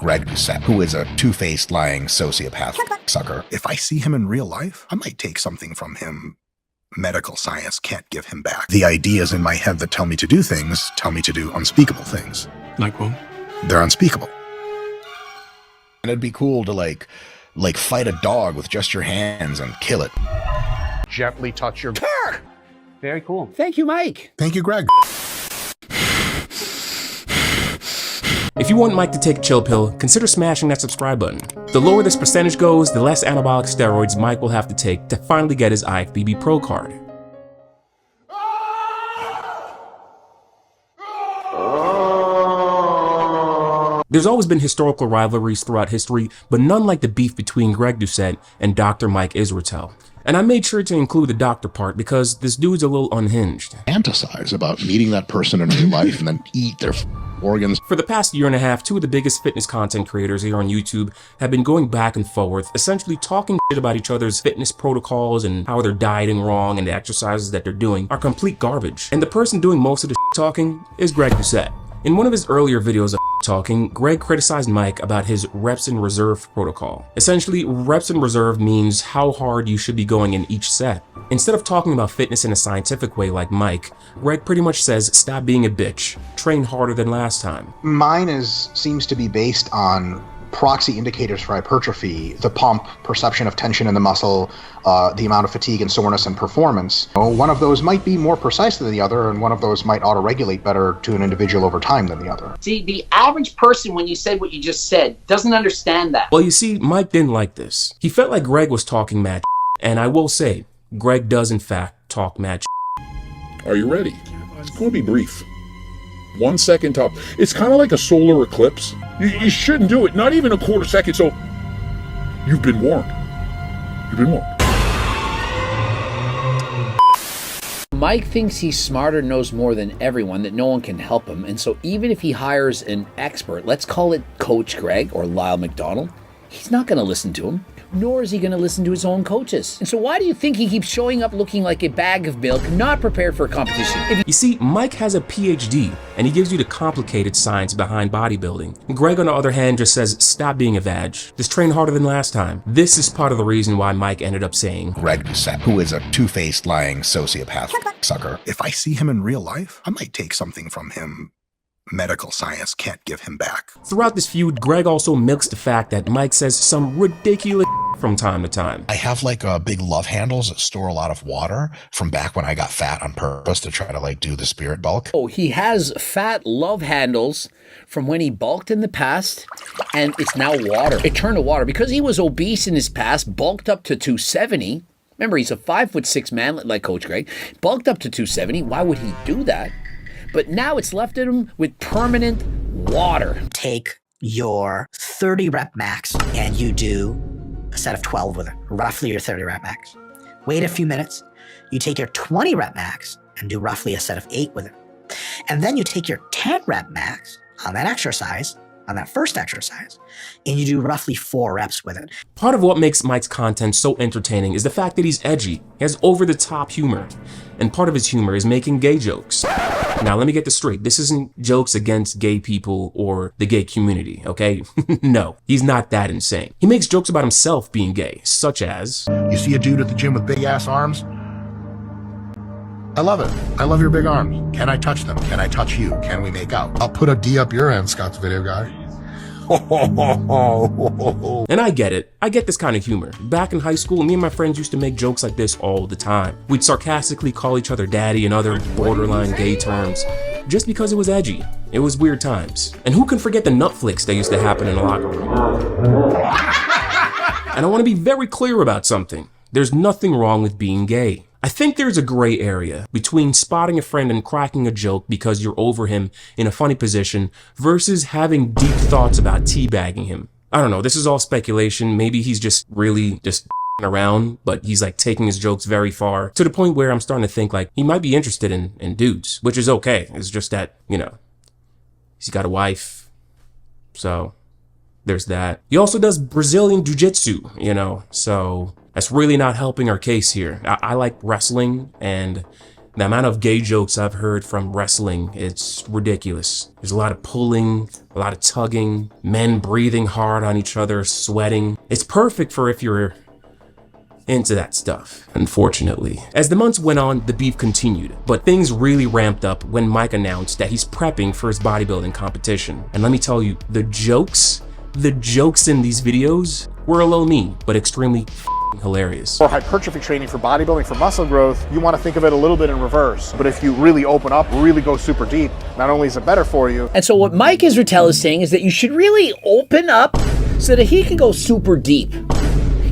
Greg Doucette, who is a two-faced, lying sociopath sucker. If I see him in real life, I might take something from him medical science can't give him back. The ideas in my head that tell me to do things tell me to do unspeakable things. Like what? They're unspeakable. And it'd be cool to like fight a dog with just your hands and kill it. Gently touch your... Very cool. Thank you, Mike. Thank you, Greg. If you want Mike to take a chill pill, consider smashing that subscribe button. The lower this percentage goes, the less anabolic steroids Mike will have to take to finally get his IFBB Pro card. There's always been historical rivalries throughout history, but none like the beef between Greg Doucette and Dr. Mike Israetel. And I made sure to include the doctor part because this dude's a little unhinged. Fantasize about meeting that person in real life and then eat their organs. For the past year and a half, two of the biggest fitness content creators here on YouTube have been going back and forth, essentially talking shit about each other's fitness protocols and how they're dieting wrong and the exercises that they're doing are complete garbage. And the person doing most of the talking is Greg Doucette. In one of his earlier videos of talking, Greg criticized Mike about his reps in reserve protocol. Essentially, reps in reserve means how hard you should be going in each set. Instead of talking about fitness in a scientific way like Mike, Greg pretty much says stop being a bitch, train harder than last time. Mine seems to be based on proxy indicators for hypertrophy, the pump, perception of tension in the muscle, the amount of fatigue and soreness and performance. One of those might be more precise than the other, and one of those might auto-regulate better to an individual over time than the other. See, the average person, when you said what you just said, doesn't understand that. Well, you see, Mike didn't like this. He felt like Greg was talking mad and I will say, Greg does in fact talk mad. Are you ready? It's going to be brief. 1 second top. It's kind of like a solar eclipse. You shouldn't do it. Not even a quarter second. So you've been warned. You've been warned. Mike thinks he's smarter and knows more than everyone, that no one can help him. And so even if he hires an expert, let's call it Coach Greg or Lyle McDonald, he's not going to listen to him. Nor is he going to listen to his own coaches. And so why do you think he keeps showing up looking like a bag of milk, not prepared for a competition? You see, Mike has a PhD, and he gives you the complicated science behind bodybuilding. Greg, on the other hand, just says, stop being a vag. Just train harder than last time. This is part of the reason why Mike ended up saying, Greg Doucette, who is a two-faced, lying sociopath sucker. If I see him in real life, I might take something from him medical science can't give him back. Throughout this feud, Greg also milks the fact that Mike says some ridiculous from time to time. I have like big love handles that store a lot of water from back when I got fat on purpose to try to like do the spirit bulk. Oh, he has fat love handles from when he bulked in the past, and it's now water. It turned to water because he was obese in his past, bulked up to 270. Remember, he's a 5'6" man like Coach Greg, bulked up to 270. Why would he do that? But now it's left him with permanent water. Take your 30 rep max and you do a set of 12 with it, roughly your 30 rep max. Wait a few minutes. You take your 20 rep max and do roughly a set of 8 with it. And then you take your 10 rep max on that exercise, on that first exercise, and you do roughly 4 reps with it. Part of what makes Mike's content so entertaining is the fact that he's edgy. He has over-the-top humor. And part of his humor is making gay jokes. Now, let me get this straight. This isn't jokes against gay people or the gay community, okay? No, he's not that insane. He makes jokes about himself being gay, such as, you see a dude at the gym with big ass arms? I love it. I love your big arms. Can I touch them? Can I touch you? Can we make out? I'll put a D up your end, Scott's video guy. And I get it. I get this kind of humor. Back in high school, me and my friends used to make jokes like this all the time. We'd sarcastically call each other daddy and other borderline gay terms, just because it was edgy. It was weird times. And who can forget the nut flicks that used to happen in the locker room? And I want to be very clear about something. There's nothing wrong with being gay. I think there's a gray area between spotting a friend and cracking a joke because you're over him in a funny position versus having deep thoughts about teabagging him. I don't know, this is all speculation. Maybe he's just really just around, but he's like taking his jokes very far to the point where I'm starting to think like he might be interested in dudes, which is okay. It's just that, you know, he's got a wife, so there's that. He also does Brazilian jiu-jitsu, you know, so that's really not helping our case here. I like wrestling, and The amount of gay jokes I've heard from wrestling, it's ridiculous. There's a lot of pulling, a lot of tugging, men breathing hard on each other, sweating. It's perfect for if you're into that stuff, unfortunately. As the months went on, the beef continued, but things really ramped up when Mike announced that he's prepping for his bodybuilding competition. And let me tell you, the jokes in these videos were a little mean, but extremely hilarious. For hypertrophy training, for bodybuilding, for muscle growth, you want to think of it a little bit in reverse. But if you really open up, really go super deep, not only is it better for you. And so what Mike Israetel is saying is that you should really open up so that he can go super deep.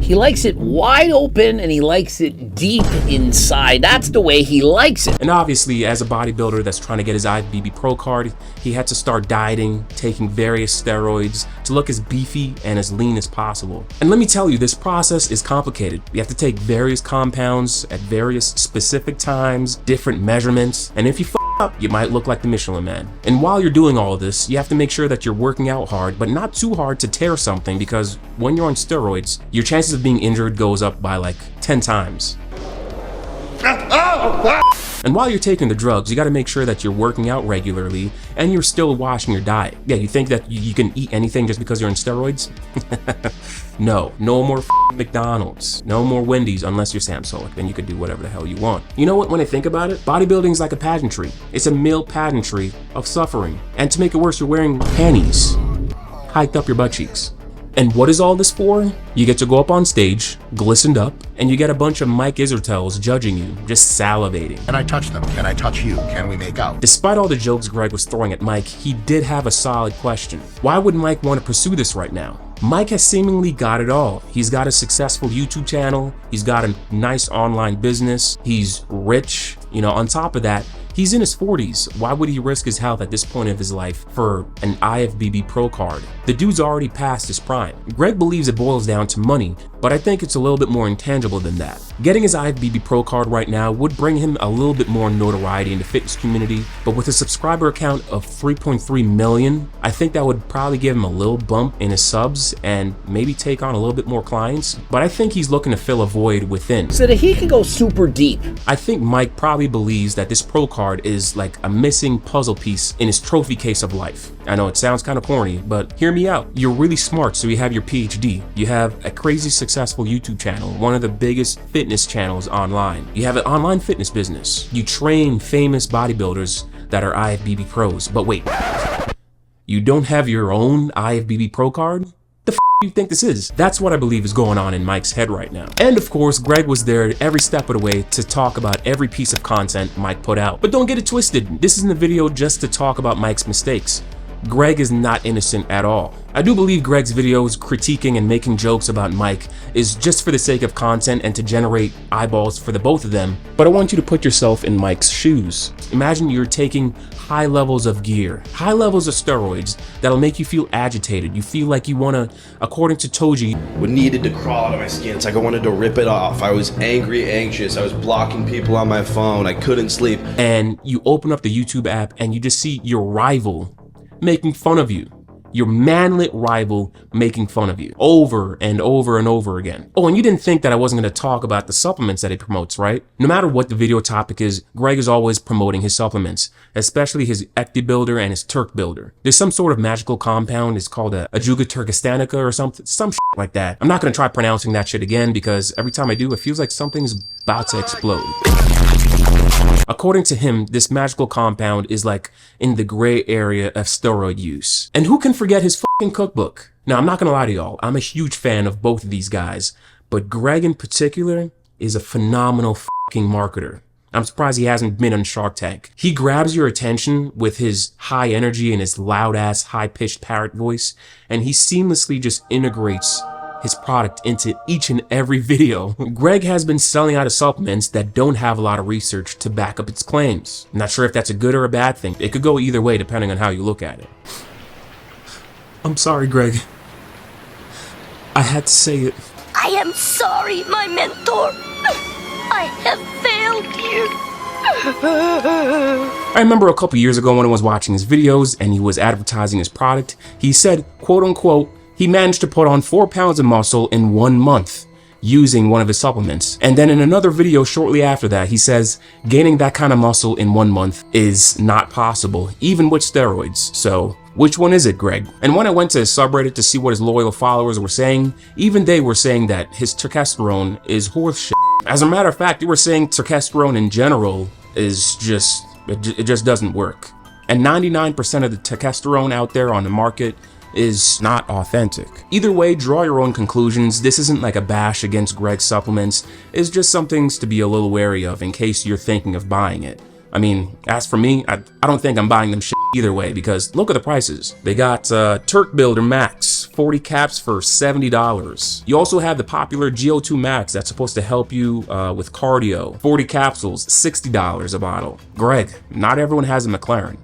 He likes it wide open and he likes it deep inside. That's the way he likes it. And obviously, as a bodybuilder that's trying to get his IFBB Pro card, he had to start dieting, taking various steroids to look as beefy and as lean as possible. And let me tell you, this process is complicated. You have to take various compounds at various specific times, different measurements, and if you up, you might look like the Michelin Man. And while you're doing all of this, you have to make sure that you're working out hard, but not too hard to tear something, because when you're on steroids, your chances of being injured goes up by like 10 times. And while you're taking the drugs, you got to make sure that you're working out regularly and you're still watching your diet. Yeah, you think that you can eat anything just because you're on steroids? No more McDonald's, no more Wendy's unless you're Sam Sulek. Then you could do whatever the hell you want. You know what? When I think about it, bodybuilding is like a pageantry. It's a male pageantry of suffering. And to make it worse, you're wearing panties hiked up your butt cheeks. And what is all this for? You get to go up on stage, glistened up, and you get a bunch of Mike Israetels judging you, just salivating. Can I touch them? Can I touch you? Can we make out? Despite all the jokes Greg was throwing at Mike, he did have a solid question. Why would Mike want to pursue this right now? Mike has seemingly got it all. He's got a successful YouTube channel, he's got a nice online business, he's rich. On top of that, he's in his 40s. Why would he risk his health at this point of his life for an IFBB Pro card? The dude's already past his prime. Greg believes it boils down to money, but I think it's a little bit more intangible than that. Getting his IFBB Pro card right now would bring him a little bit more notoriety in the fitness community, but with a subscriber account of 3.3 million, I think that would probably give him a little bump in his subs and maybe take on a little bit more clients, but I think he's looking to fill a void within, so that he can go super deep. I think Mike probably believes that this Pro card is like a missing puzzle piece in his trophy case of life. I know it sounds kind of corny, but hear me out. You're really smart, so you have your PhD. You have a crazy successful YouTube channel, one of the biggest fitness channels online. You have an online fitness business. You train famous bodybuilders that are IFBB pros. But wait, you don't have your own IFBB Pro card? The f you think this is? That's what I believe is going on in Mike's head right now. And of course, Greg was there every step of the way to talk about every piece of content Mike put out. But don't get it twisted. This isn't a video just to talk about Mike's mistakes. Greg is not innocent at all. I do believe Greg's videos critiquing and making jokes about Mike is just for the sake of content and to generate eyeballs for the both of them, but I want you to put yourself in Mike's shoes. Imagine you're taking high levels of gear, high levels of steroids that'll make you feel agitated. You feel like you want to, according to Toji, what needed to crawl out of my skin. It's like I wanted to rip it off. I was angry, anxious. I was blocking people on my phone. I couldn't sleep. And you open up the YouTube app and you just see your rival making fun of you. Your manlit rival making fun of you over and over and over again. Oh, and you didn't think that I wasn't going to talk about the supplements that he promotes, right? No matter what the video topic is, Greg is always promoting his supplements, especially his Ecti Builder and his Turk Builder. There's some sort of magical compound. It's called a Ajuga turkistanica or something, some shit like that. I'm not going to try pronouncing that shit again because every time I do, it feels like something's about to explode. According to him, this magical compound is like in the gray area of steroid use. And who can forget his fucking cookbook? Now, I'm not gonna lie to y'all, I'm a huge fan of both of these guys, but Greg in particular is a phenomenal fucking marketer. I'm surprised he hasn't been on Shark Tank. He grabs your attention with his high energy and his loud ass, high pitched parrot voice, and he seamlessly just integrates his product into each and every video. Greg has been selling out of supplements that don't have a lot of research to back up its claims. I'm not sure if that's a good or a bad thing. It could go either way depending on how you look at it. I'm sorry, Greg. I had to say it. I am sorry, my mentor. I have failed you. I remember a couple years ago when I was watching his videos and he was advertising his product, he said, quote unquote, he managed to put on 4 pounds of muscle in 1 month. using one of his supplements. And then in another video shortly after that, he says gaining that kind of muscle in 1 month is not possible, even with steroids. So which one is it, Greg? And when I went to his subreddit to see what his loyal followers were saying, even they were saying that his testosterone is horse shit. As a matter of fact, they were saying testosterone in general is just, it just doesn't work. And 99% of the testosterone out there on the market is not authentic. Either way, draw your own conclusions. This isn't like a bash against Greg's supplements. It's just some things to be a little wary of in case you're thinking of buying it. I mean, as for me, I don't think I'm buying them shit either way, because look at the prices. They got Turk Builder Max, 40 caps for $70. You also have the popular GO2 Max that's supposed to help you with cardio. 40 capsules, $60 a bottle. Greg, not everyone has a McLaren.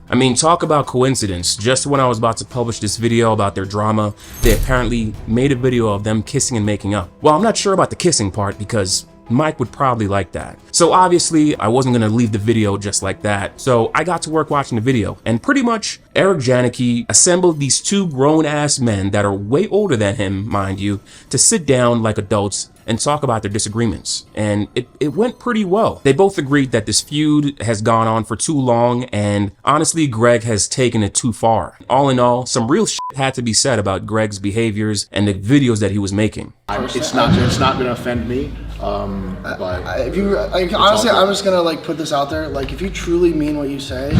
I mean, talk about coincidence. Just when I was about to publish this video about their drama, they apparently made a video of them kissing and making up. Well, I'm not sure about the kissing part because Mike would probably like that. So obviously I wasn't gonna leave the video just like that. So I got to work watching the video, and pretty much Eric Janicki assembled these two grown ass men that are way older than him, mind you, to sit down like adults and talk about their disagreements. And it went pretty well. They both agreed that this feud has gone on for too long, and honestly, Greg has taken it too far. All in all, some real shit had to be said about Greg's behaviors and the videos that he was making. It's not gonna offend me. But if you like, honestly, I'm just gonna like put this out there. Like, if you truly mean what you say,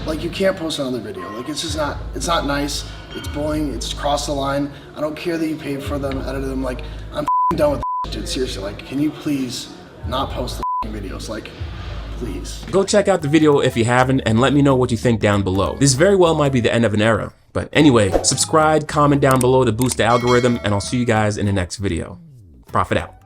like, you can't post another video. Like, it's just not. It's not nice. It's bullying. It's crossed the line. I don't care that you paid for them, edited them. Like, I'm done with this, dude. Seriously, like, can you please not post the videos? Like, please. Go check out the video if you haven't, and let me know what you think down below. This very well might be the end of an era. But anyway, subscribe, comment down below to boost the algorithm, and I'll see you guys in the next video. Profitt out.